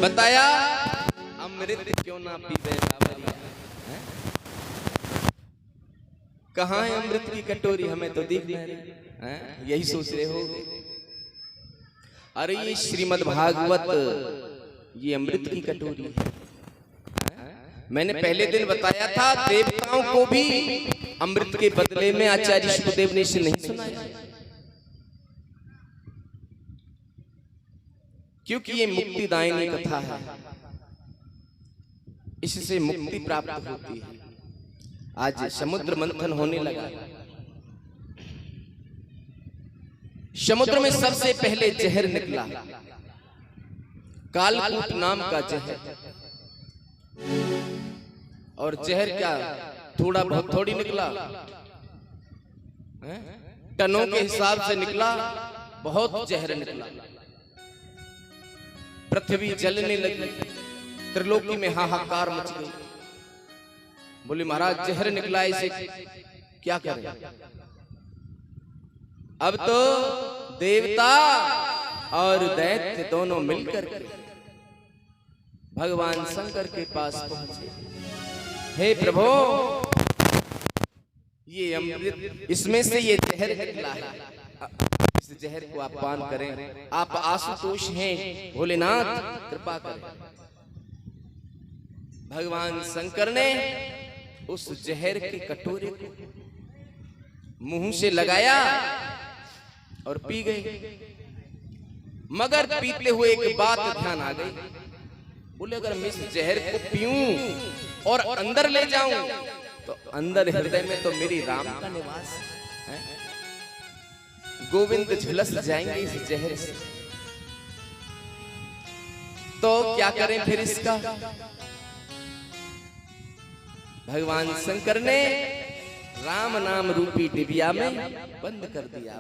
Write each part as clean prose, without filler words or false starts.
बताया अमृत क्यों ना पीवे बावरिया, कहाँ है अमृत की कटोरी, हमें तो दिख नहीं रही, यही सोच रहे हो। अरे ये श्रीमद् भागवत ये अमृत की कटोरी है। मैंने पहले दिन बताया था देवताओं को भी अमृत के बदले में आचार्य शुकदेव ने इसे नहीं सुनाया, क्योंकि ये मुक्तिदायिनी कथा है, इससे मुक्ति प्राप्त होती है। आज समुद्र मंथन होने लगा, समुद्र में सबसे पहले जहर निकला, कालकूट नाम का जहर। और जहर क्या थोड़ा बहुत थोड़ी निकला, टनों के हिसाब से निकला, बहुत जहर निकला। पृथ्वी जलने लगी, त्रिलोकी में हाहाकार मच गई। बोले महाराज जहर निकला, इसे क्या करें? अब तो देवता और दैत्य दोनों मिलकर के भगवान शंकर के पास पहुंचे। हे प्रभु, ये अमृत, इसमें से ये जहर निकला है, इस जहर को आप पान करें। आप आशुतोष हैं भोलेनाथ, कृपा करें। भगवान शंकर ने उस जहर के कटोरे को मुंह से लगाया और पी गए। मगर पीते हुए एक बात ध्यान आ गई, बोले अगर मैं इस जहर को पीऊं और अंदर ले जाऊं तो अंदर हृदय में तो मेरी राम का निवास है, गोविंद झुलस जाएंगे इस जहर से। तो क्या करें फिर इसका? भगवान शंकर ने राम नाम रूपी डिबिया में बंद कर दिया।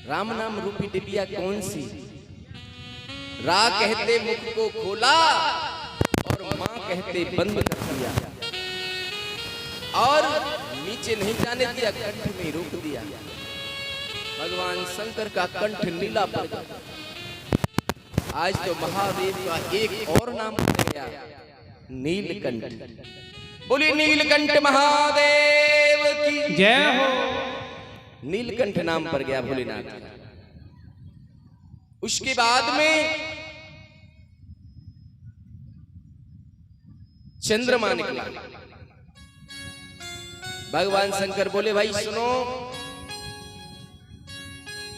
राम नाम रूपी डिबिया कौन सी? रा कहते मुख को खोला और मां कहते बंद कर दिया, और नीचे नहीं जाने दिया, कंठ में रोक दिया। भगवान शंकर का कंठ नीला पड़ गया। आज तो महादेव का एक और नाम बन गया, नीलकंठ। बोली नीलकंठ महादेव की जय हो। नीलकंठ नाम पड़ गया भोलेनाथ। उसके बाद में चंद्रमा निकला। भगवान शंकर बोले भाई सुनो,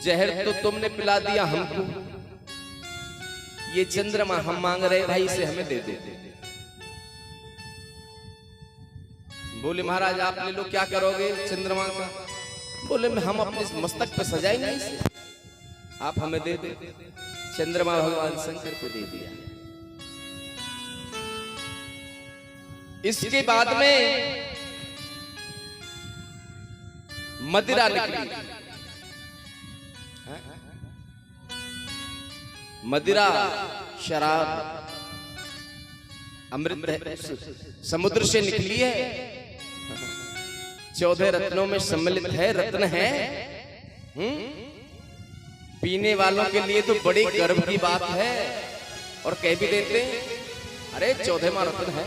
जहर तो तुमने पिला दिया हमको, ये चंद्रमा हम मांग रहे भाई, इसे हमें दे दे। बोले महाराज आप ले लो, क्या करोगे चंद्रमा का? बोले हम अपने मस्तक पे सजाएंगे इसे, आप हमें दे दे। चंद्रमा भगवान शंकर को दे दिया। इसके बाद में मदिरा निकली। मदिरा शराब अमृत समुद्र से निकली है, 14 रत्नों में सम्मिलित है, रत्न है। पीने वालों के लिए तो बड़ी गर्व की बात है, और कह भी देते अरे 14वां रत्न है।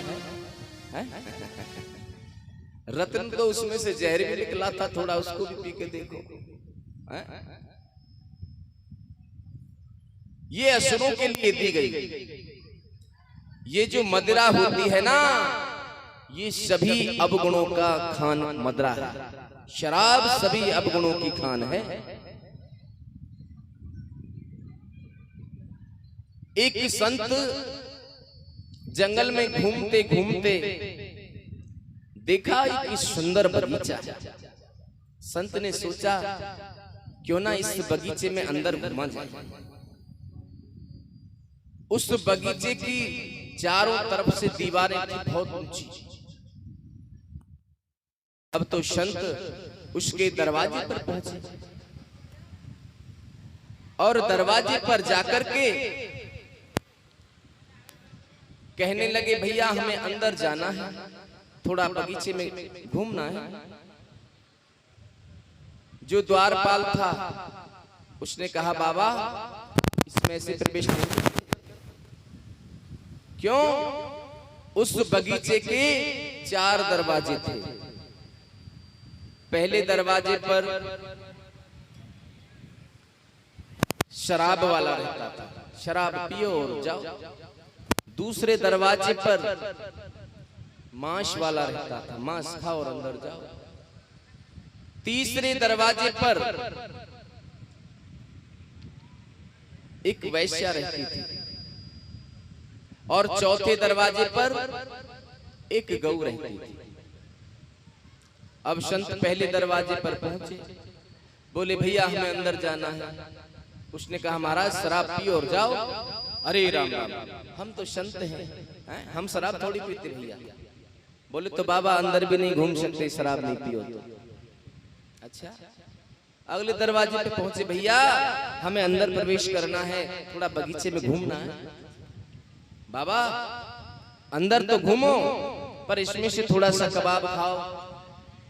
रत्न तो उसमें से जहर भी निकला था थोड़ा, उसको भी पी के देखो। ये असुरों के लिए दी गई। ये जो मदिरा होती है ना, ये सभी अवगुणों का खान मदिरा है। शराब सभी अवगुणों की खान है। एक संत जंगल में घूमते घूमते देखा एक सुंदर बगीचा। संत ने सोचा क्यों ना इस बगीचे में अंदर घुमा जाए। उस बगीचे की चारों तरफ से दीवारें थी बहुत ऊंची। अब तो संत उसके दरवाजे पर पहुंचे और दरवाजे पर जाकर के कहने लगे भैया हमें अंदर जाना है, थोड़ा बगीचे में घूमना है। जो द्वारपाल था उसने कहा बाबा इसमें से प्रवेश नहीं। क्यों? उस बगीचे के 4 दरवाजे थे। पहले दरवाजे पर शराब वाला रहता था, शराब पियो और जाओ। दूसरे दरवाजे पर मांस वाला रहता था, मांस खाओ और अंदर जाओ। तीसरे दरवाजे पर एक वैश्या रहती थी और चौथे दरवाजे पर एक गऊ रहती थी। अब संत पहले दरवाजे पर पहुंचे, बोले भैया हमें अंदर जाना है। उसने कहा महाराज शराब पियो और जाओ। अरे राम राम, हम तो संत हैं, हम शराब थोड़ी पीते भैया। बोले तो बाबा अंदर भी नहीं घूम सकते शराब नहीं पियो तो। अच्छा, अगले दरवाजे पे पहुंचे, भैया हमें अंदर प्रवेश करना है, थोड़ा बगीचे में घूमना है। बाबा अंदर तो घूमो पर इसमें से थोड़ा सा कबाब खाओ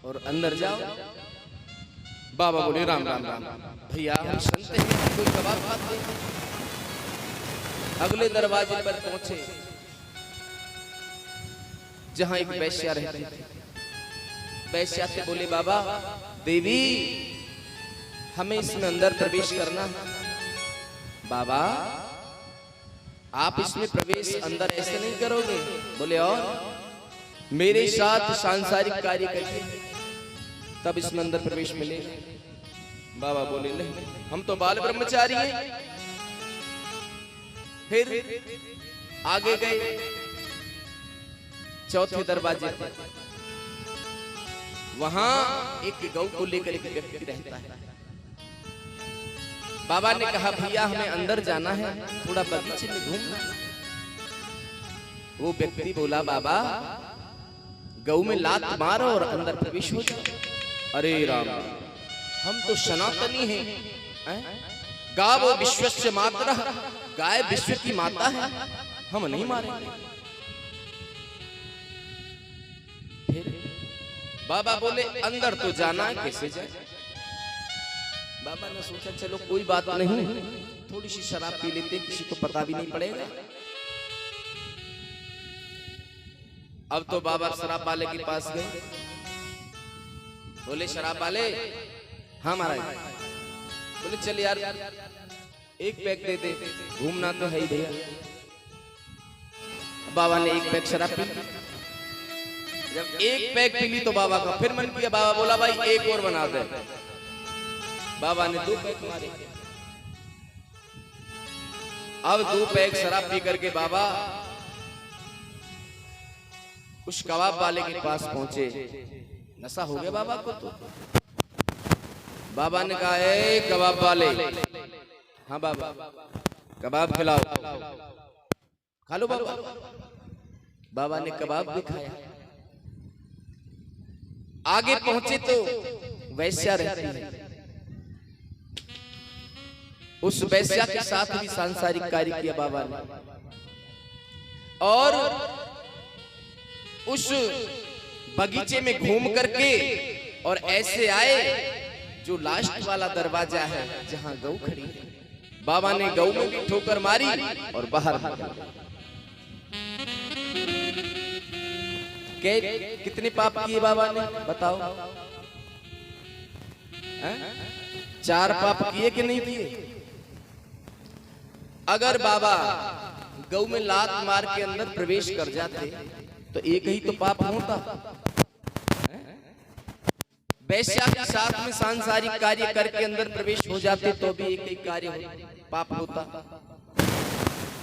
और अंदर जाओ। बाबा बोले राम राम राम, भैया हम संत हैं, कोई कबाब खाते हैं। अगले दरवाजे पर पहुंचे जहां एक वैश्या रहती थी। वैश्या से बोले बाबा देवी हमें इसमें अंदर प्रवेश करना है। बाबा आप इसमें प्रवेश अंदर ऐसे नहीं करोगे। बोले और मेरे साथ सांसारिक कार्य करिए तब इसमें अंदर प्रवेश मिलेगा। बाबा बोले नहीं, हम तो बाल ब्रह्मचारी हैं। फिर आगे गए चौथे दरवाजे पर, वहां एक गौ को लेकर एक व्यक्ति रहता है। बाबा ने कहा भैया हमें अंदर जाना है, थोड़ा बगीचे में घूमना है। वो व्यक्ति बोला बाबा गौ में लात मारो और अंदर प्रवेश हो जाओ। अरे राम, हम तो सनातनी हैं, गावो विश्वस्य मातरः, गाय विश्व की माता है, हम नहीं मारेंगे। फिर बाबा बोले अंदर तो जाना है, कैसे जाए? बाबा ने सोचा चलो कोई बात नहीं, थोड़ी सी शराब पी लेते, किसी को पता भी नहीं पड़ेगा। अब तो बाबा शराब वाले के पास गए, बोले शराब वाले हाँ महाराज। बोले चल यार एक पैक दे दे, घूमना तो है ही भैया। बाबा ने एक पैक शराब पी। जब एक पैक पी ली तो बाबा का फिर मन किया। बाबा बोला भाई एक और बना दे। बाबा ने 2 पैक मारे। अब 2 पैक शराब पी करके बाबा उस कबाब वाले के पास पहुंचे। नशा हो गया बाबा को तो। बाबा ने कहा ए कबाब वाले, हाँ बाबा कबाब खिलाओ। खा लो बाबा। बाबा ने कबाब भी खाया। आगे पहुंचे तो वैश्या रहती है। उस वैश्या के साथ भी सांसारिक कार्य किया बाबा ने। और उस बगीचे में घूम करके और ऐसे आए जो लास्ट वाला दरवाजा है जहां गौ खड़ी है। बाबा ने गौ में भी ठोकर मारी और बाहर कितने पाप किए बाबा ने बताओ? 4 पाप किए कि नहीं किए? अगर बाबा गौ में लात मार के अंदर प्रवेश कर जाते तो एक ही तो पाप होता। वैश्या के साथ में सांसारिक कार्य करके अंदर प्रवेश हो जाते तो भी एक ही कार्य पाप होता।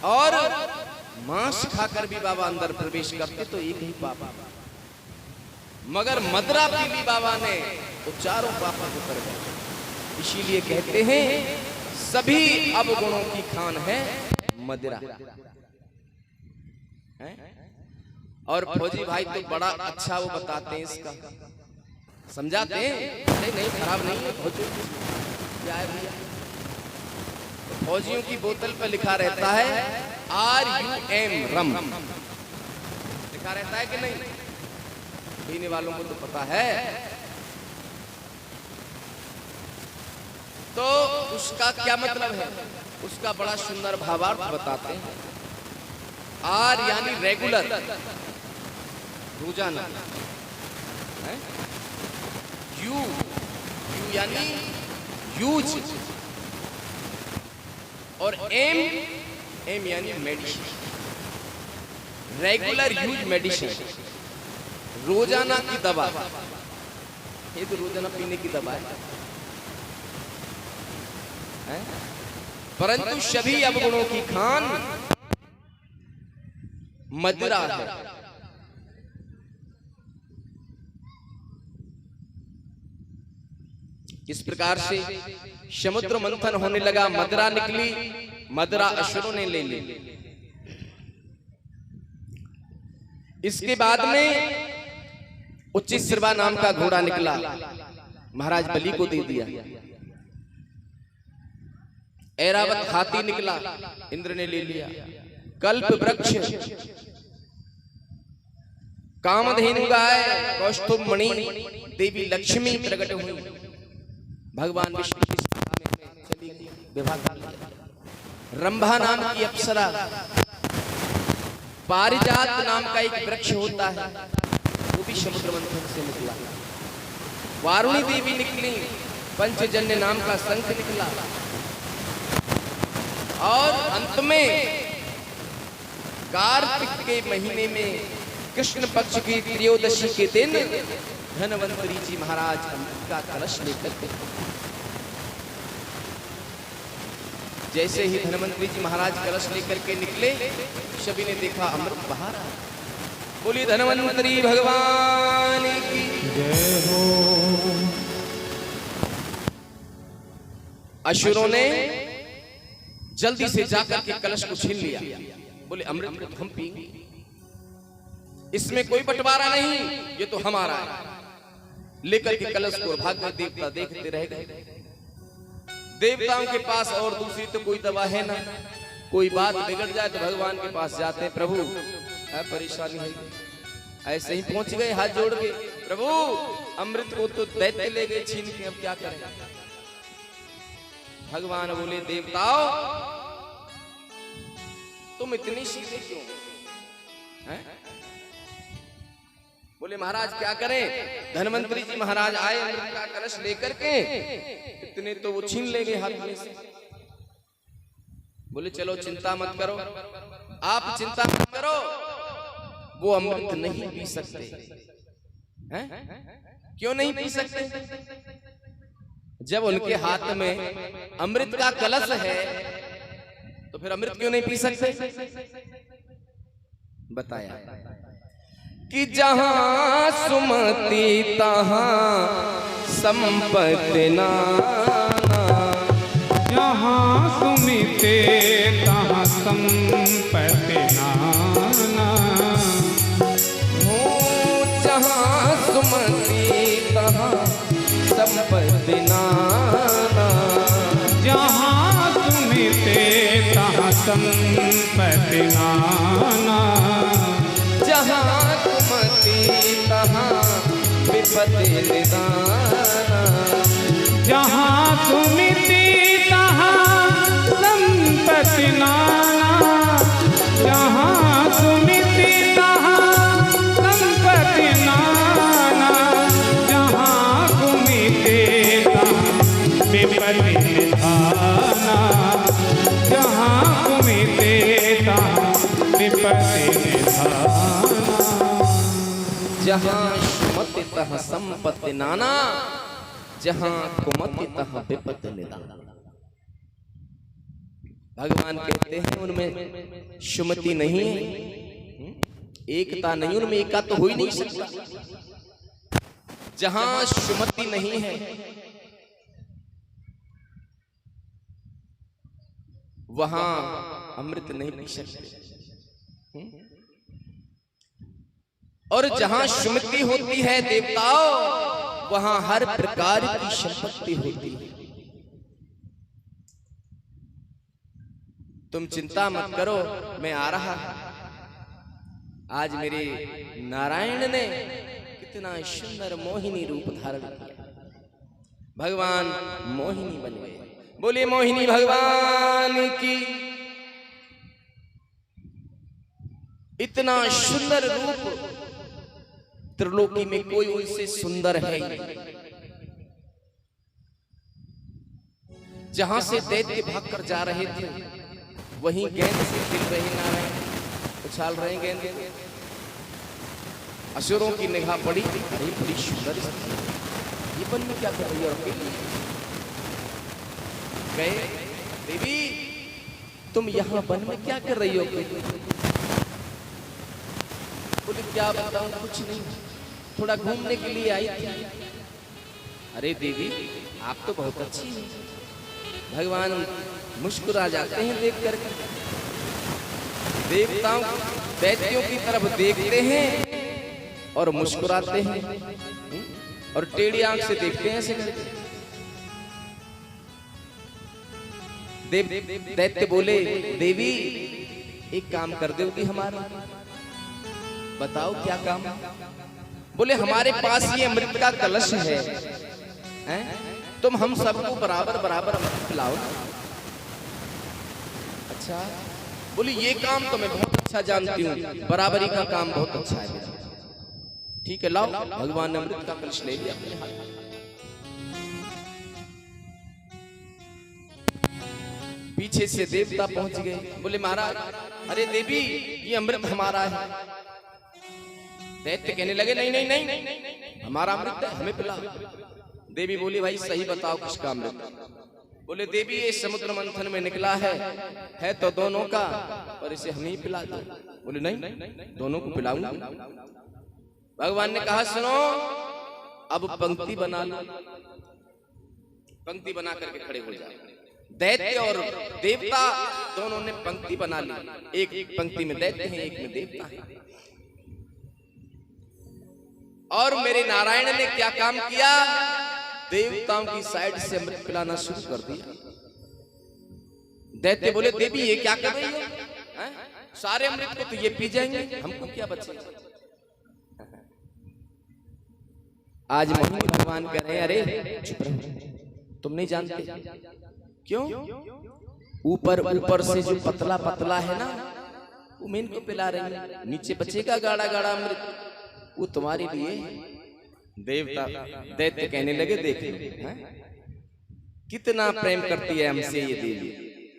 और मांस खाकर भी बाबा अंदर प्रवेश करते तो एक ही पाप। मगर मदरा पी ली बाबा ने तो 4 पापों को कर गए। इसीलिए कहते हैं सभी अवगुणों की खान है मदिरा। और फौजी भाई तो बड़ा अच्छा वो बताते हैं, इसका समझाते हैं। नहीं खराब नहीं है फौजी, क्या है भैया? तो फौजियों की बोतल पर लिखा रहता है RUM रम, लिखा रहता है कि नहीं? पीने वालों को तो पता है। तो उसका क्या मतलब है? उसका बड़ा सुंदर भावार्थ बताते हैं। आर यानी रेगुलर, रोजाना है। यू यानी यूज, और एम यानी मेडिसिन। रेगुलर यूज मेडिसिन, रोजाना की दवा। ये तो रोजाना पीने की दवा है। परंतु सभी अवगुणों की खान मदिरा है। इस प्रकार से समुद्र मंथन होने लगा, मदिरा निकली, मदिरा असुरों ने ले ली। इसके बाद में उच्चश्रवा नाम का घोड़ा निकला, महाराज बलि को दे दिया। ऐरावत हाथी निकला, इंद्र ने ले लिया। कल्प वृक्ष, कामधेनु गाय, कौस्तुभ मणि, देवी लक्ष्मी प्रकट हुई, भगवान विष्णु की सभा में चली गई, विवाह कर लिया। रंभा नाम की अप्सरा, पारिजात नाम का एक वृक्ष होता है, वो भी समुद्र मंथन से निकला। वारुणी देवी निकली, पंचजन्य नाम का शंख निकला। और अंत में कार्तिक के महीने में कृष्ण पक्ष की त्रयोदशी के दिन धनवंतरी जी महाराज अमृत का कलश लेकर के, जैसे ही धनवंतरी जी महाराज कलश लेकर के निकले, सभी ने देखा अमृत बाहर आ। बोली धनवंतरी भगवान की जय हो। असुरों ने जल्दी से जाकर के कलश को छीन लिया। बोले अमृत को हम पीएंगे, इसमें कोई बंटवारा नहीं, ये तो हमारा है। लेकर के कलश को भाग्य देवता देखते रह गए। देवताओं के पास और दूसरी तो कोई दवा है ना, कोई बात बिगड़ जाए तो भगवान के पास जाते हैं, प्रभु परेशानी है। ऐसे ही पहुंच गए हाथ जोड़ के, प्रभु अमृत को तो दैत्य ले गए छीन के, अब क्या करें? भगवान बोले देवताओं तुम इतनी सीधे क्यों हैं? बोले महाराज क्या करें? धनवंतरी जी महाराज आए अमृत का कलश लेकर के, इतने तो वो छीन ले गए हाथ में से। बोले चलो चिंता मत करो, आप चिंता मत करो, वो अमृत नहीं पी सकते हैं? क्यों नहीं पी सकते? जब उनके हाथ में अमृत का कलश है तो फिर अमृत क्यों नहीं पी सकते? बताया कि जहां सुमति तहां संपत्ति नाना, जहां सुमिते तहां संपत्ति नाना। हो जहां सुमति तहां संपत्ति नाना, जहां सुमिते तहां संपत्ति नाना। जहां सुमति तहां विपत्ति निदाना, जहां सुमिति तहां संपत्ति नाना। जहां सुमिति तहां संपत्ति नाना। जहां सुमिति तहां विपत्ति निधाना। जहां सुमिति तहां विपत्ति निधाना। जहां सुमति तहां संपत्ति नाना, जहां कुमति तहां विपत्ति निदाना। भगवान कहते हैं उनमें सुमति नहीं है, एकता नहीं, उनमें एका तो हो ही नहीं सकता। जहां सुमति नहीं है वहां अमृत नहीं पी सकते। और जहां सुमति होती है देवताओं, वहां हर प्रकार की संपत्ति होती है। तुम चिंता मत करो, मैं आ रहा। आज मेरे नारायण ने कितना सुंदर मोहिनी रूप धारण किया, भगवान मोहिनी बन गए। बोले मोहिनी भगवान की। इतना सुंदर रूप त्रिलोकी में कोई उनसे सुंदर है ही नहीं। जहां से दैत्य भागकर जा रहे थे वहीं गेंद से खेल रहे नारायण, उछाल रहे गेंद। असुरों की निगाह पड़ी, अरे बड़ी सुंदर स्त्री, ये वन में क्या कर रही है? और गए, देवी तुम यहाँ वन में क्या कर रही हो? बोले क्या बताऊं, कुछ नहीं, थोड़ा घूमने के लिए आई थी। अरे देवी आप तो बहुत अच्छी हैं। भगवान मुस्कुरा जाते हैं देख करके, देवताओं दैत्यों की तरफ देखते हैं और मुस्कुराते हैं, और टेढ़ी आंख से देखते हैं ऐसे करके। दैत्य बोले देवी एक काम कर दोगी हमारा? बताओ क्या काम? बोले हमारे पास ये अमृत का कलश है, हैं? तुम हम सबको बराबर बराबर अमृत पिलाओ। अच्छा, बोले ये काम तो मैं बहुत अच्छा जानती हूँ, बराबरी का काम बहुत अच्छा है। ठीक है लाओ। भगवान ने अमृत का कलश ले लिया अपने हाथ। पीछे से देवता पहुंच गए, बोले महाराज अरे देवी ये अमृत हमारा है। दैत्य कहने लगे नहीं नहीं नहीं, हमारा अमृत है, हमें पिलाओ। देवी बोली भाई सही बताओ किसका अमृत? बोले देवी ये समुद्र मंथन में निकला है तो दोनों का, पर इसे हम ही पिला दो। बोले नहीं दोनों को पिलाऊंगा। भगवान ने कहा सुनो अब पंक्ति बना लो। पंक्ति बना करके खड़े हो जाओ। दैत्य और देवता दोनों ने पंक्ति बना ली, एक पंक्ति में दैत्य है एक में देवता है। और मेरे नारायण ने क्या काम किया? देवताओं की साइड से अमृत पिलाना शुरू कर दिया। दैत्य बोले देवी ये क्या कर रही हो? सारे अमृत को तो ये पी जाएंगे, हमको क्या बचेगा? आज मोहिनी भगवान कह रहे हैं अरे चुप रहो, तुम नहीं जानते। क्यों? ऊपर ऊपर से जो पतला पतला है ना वो मैं इनको पिला रही हूं, नीचे बचेगा गाढ़ा गाढ़ा अमृत, वो तुम्हारे लिए। देवता दैत्य कहने लगे देख लो कितना प्रेम करती है हमसे ये देवी,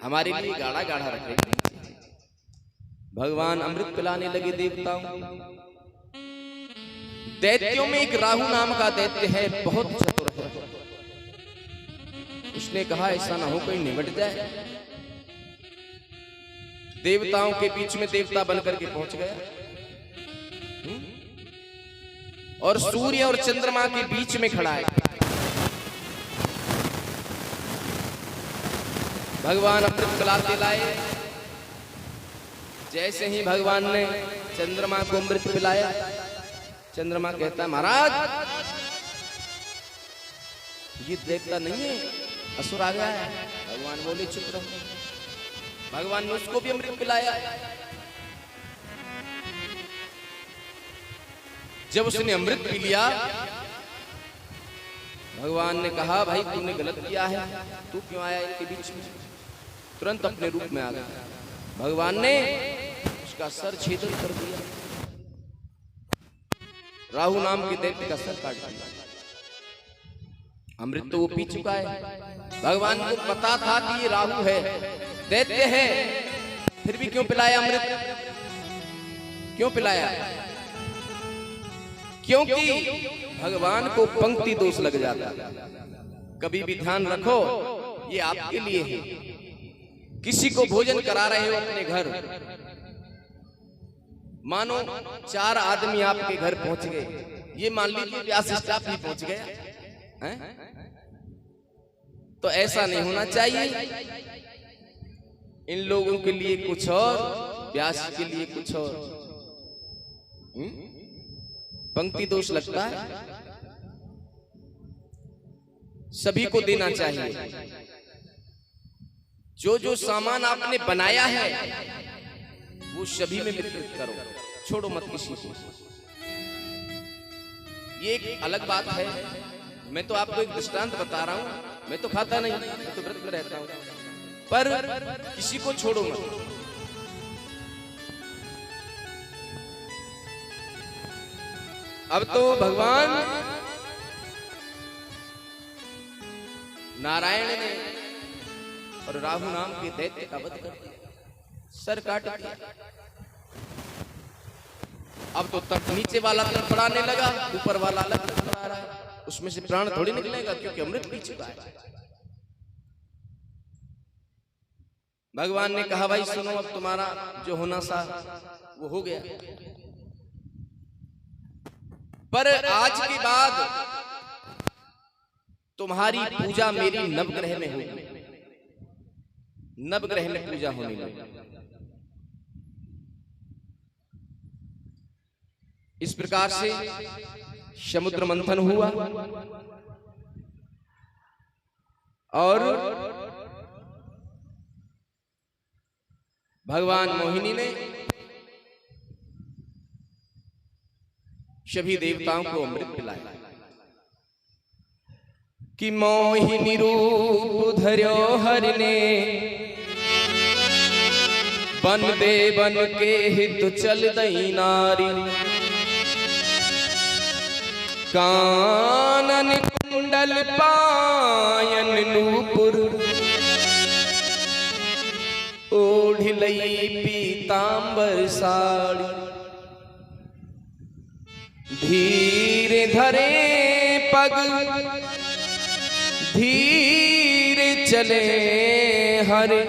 हमारे लिए गाढ़ा गाढ़ा रखेगी। भगवान अमृत पिलाने लगे देवताओं। दैत्यों में एक राहु नाम का दैत्य है, बहुत चतुर है। उसने कहा ऐसा ना हो कहीं निमट जाए। देवताओं के बीच में देवता बनकर के पहुंच गया और सूर्य और चंद्रमा के बीच में खड़ा है। भगवान अमृत पिलाते लाए। जैसे ही भगवान ने चंद्रमा को अमृत पिलाया, चंद्रमा कहता है महाराज ये देवता नहीं है, असुर आ गया है। भगवान बोले चुप रहो। भगवान ने उसको भी अमृत पिलाया। जब उसने अमृत पी लिया, भगवान ने कहा भाई तूने गलत किया है, तू क्यों आया इनके बीच में? तुरंत अपने रूप में आ गया। भगवान ने उसका सर छेदन कर दिया, राहु नाम के दैत्य का सर काट दिया। अमृत तो वो पी चुका है। भगवान को पता था कि ये राहु है, दैत्य है, फिर भी क्यों पिलाया अमृत? क्यों पिलाया? क्योंकि भगवान को पंक्ति दोष लग जाता। कभी भी ध्यान रखो ये आपके लिए है। किसी को भोजन करा रहे हो अपने घर, मानो 4 आदमी आपके घर पहुंच गए, ये मान लीजिए व्यास स्टाफ ही पहुंच गया है? तो ऐसा नहीं होना चाहिए। इन लोगों के लिए कुछ और, व्यास के लिए कुछ और। पंक्ति दोष लगता है, सभी को देना चाहिए। जो जो सामान आपने बनाया है वो सभी में वितरित करो, छोड़ो मत किसी को। ये एक अलग बात है। मैं तो आपको एक दृष्टांत बता रहा हूं। मैं तो खाता नहीं, मैं तो व्रत में रहता हूं, पर किसी को छोड़ो मत। अब तो भगवान नारायण ने और राहु नाम के दैत्य का वध कर दिया, सर काट दिया। अब तो तक नीचे वाला तड़फड़ाने लगा, ऊपर वाला अलग तड़फड़ा रहा है, उसमें से प्राण थोड़ी निकलेगा क्योंकि अमृत पी चुका है। भगवान ने कहा भाई सुनो, अब तुम्हारा जो होना सा वो हो गया, पर आज के बाद तुम्हारी पूजा मेरी नवग्रह में होगी, नवग्रह में पूजा होने लगी। इस प्रकार से समुद्र मंथन हुआ और भगवान मोहिनी ने सभी देवताओं को अमृत पिलाया कि मोहिनी रूप धर्यो हरि ने, बन दे बन के हित चल दई नारी, कानन कुंडल पायन नूपुर, ओढ़ लई पीतांबर साड़ी, धीरे धरे पग धीरे चले हरे,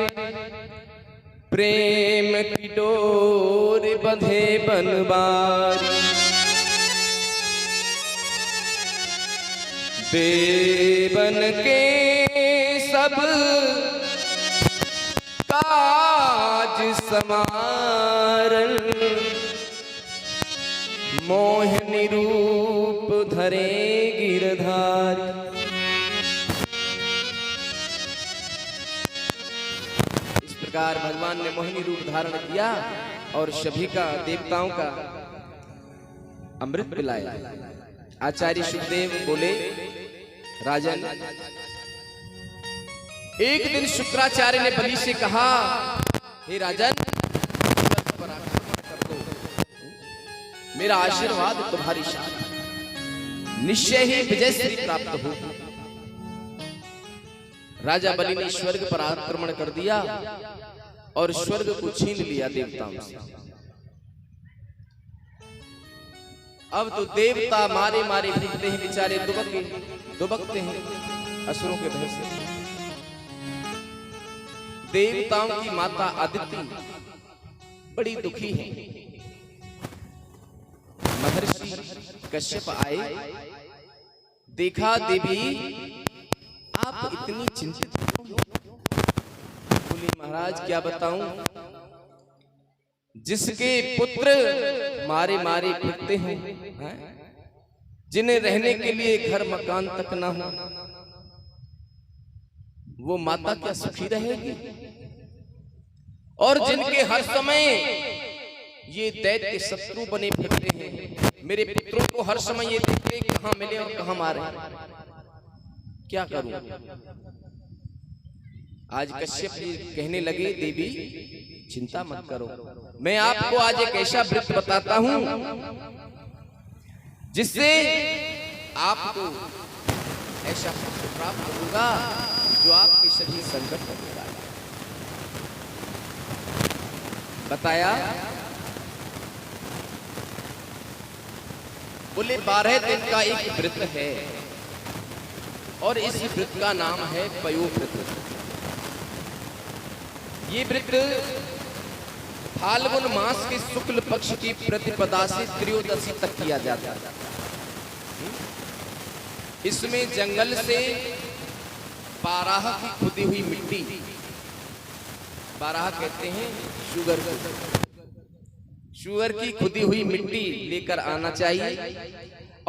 प्रेम की डोर बंधे बनवारी, देवन के सब काज समारन, मोहिनी रूप धरे गिरधारी। इस प्रकार भगवान ने मोहिनी रूप धारण किया और सभी का देवताओं का अमृत पिलाया। आचार्य सुखदेव बोले, राजन, एक दिन शुक्राचार्य ने बलि से कहा, हे राजन, मेरा आशीर्वाद तुम्हारी शान, निश्चय ही विजय श्री प्राप्त हो। राजा बलि ने स्वर्ग पर आक्रमण कर दिया और स्वर्ग को छीन लिया देवताओं से। अब तो देवता मारे मारे फिरते हैं, बेचारे दुबकते हैं असुरों के भय से। देवताओं की माता अदिति बड़ी दुखी है। महर्षि कश्यप आए, देखा देवी आप इतनी चिंतित क्यों? बोली महाराज क्या बताऊं, जिसके पुत्र मारे मारे फिरते हैं, जिन्हें रहने के लिए घर मकान तक ना हो, वो माता क्या सुखी रहेगी? और जिनके हर समय ये दैत्य शत्रु बने फिरते हैं, मेरे पुत्रों को हर समय ये देखते कहां मिले और कहां मारे, क्या करूं? आज कश्यप जी कहने लगे, देवी चिंता मत करो, मैं आपको आज एक ऐसा व्रत बताता हूं जिससे आपको ऐसा फल प्राप्त होगा जो आपके सभी संकट करेगा। बताया, बोले 12 दिन का एक व्रत है और इस व्रत का नाम है पयो व्रत। ये व्रत फाल्गुन मास के शुक्ल पक्ष की प्रतिपदा से त्रयोदशी तक किया जाता है। इसमें जंगल से बाराह की खुदी हुई मिट्टी, बाराह कहते हैं शुगर की खुदी हुई मिट्टी लेकर आना चाहिए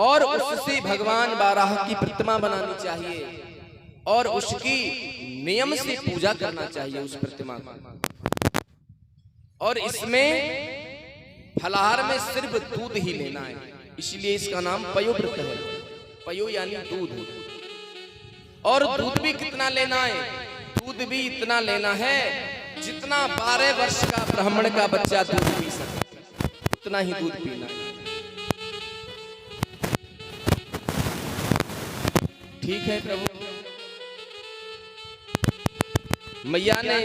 और उससे भगवान बाराह की प्रतिमा बनानी चाहिए और उसकी नियम से पूजा करना चाहिए उस प्रतिमा को। और इसमें फलाहार में सिर्फ दूध ही लेना है, इसलिए इसका नाम पयो व्रत है। पयो यानी दूध। और दूध भी कितना लेना है? दूध भी इतना लेना है जितना 12 वर्ष का ब्राह्मण का बच्चा दूध पी सके, उतना ही दूध पीना है। ठीक है प्रभु। मैया ने